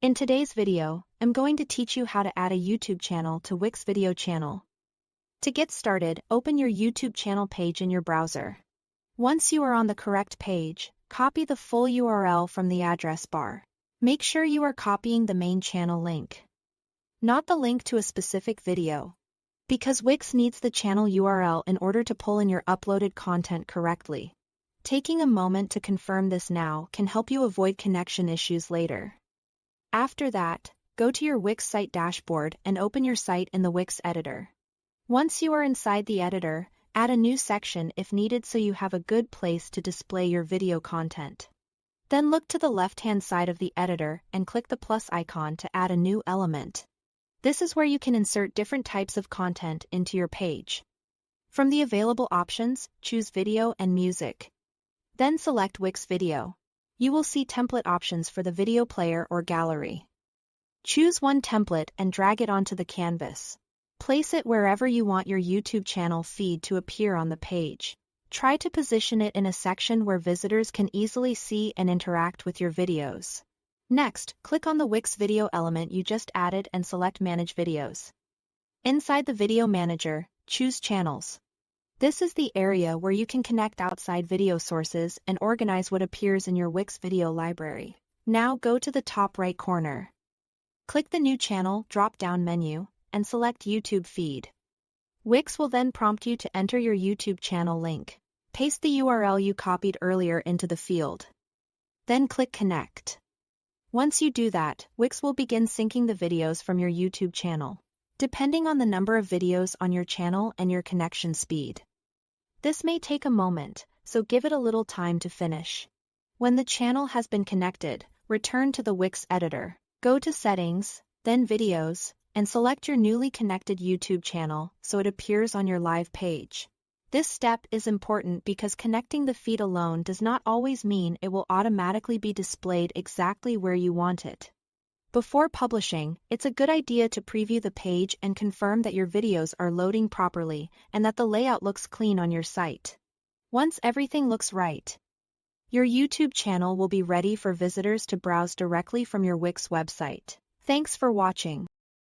In today's video, I'm going to teach you how to add a YouTube channel to Wix video channel. To get started, open your YouTube channel page in your browser. Once you are on the correct page, copy the full URL from the address bar. Make sure you are copying the main channel link, not the link to a specific video, because Wix needs the channel URL in order to pull in your uploaded content correctly. Taking a moment to confirm this now can help you avoid connection issues later. After that, go to your Wix site dashboard and open your site in the Wix editor. Once you are inside the editor, add a new section if needed so you have a good place to display your video content. Then look to the left-hand side of the editor and click the plus icon to add a new element. This is where you can insert different types of content into your page. From the available options, choose video and music. Then select Wix Video. You will see template options for the video player or gallery. Choose one template and drag it onto the canvas. Place it wherever you want your YouTube channel feed to appear on the page. Try to position it in a section where visitors can easily see and interact with your videos. Next, click on the Wix video element you just added and select Manage Videos. Inside the Video Manager, choose Channels. This is the area where you can connect outside video sources and organize what appears in your Wix video library. Now go to the top right corner. Click the New Channel drop-down menu and select YouTube Feed. Wix will then prompt you to enter your YouTube channel link. Paste the URL you copied earlier into the field. Then click Connect. Once you do that, Wix will begin syncing the videos from your YouTube channel, depending on the number of videos on your channel and your connection speed. This may take a moment, so give it a little time to finish. When the channel has been connected, return to the Wix editor. Go to Settings, then Videos, and select your newly connected YouTube channel so it appears on your live page. This step is important because connecting the feed alone does not always mean it will automatically be displayed exactly where you want it. Before publishing, it's a good idea to preview the page and confirm that your videos are loading properly and that the layout looks clean on your site. Once everything looks right, your YouTube channel will be ready for visitors to browse directly from your Wix website. Thanks for watching.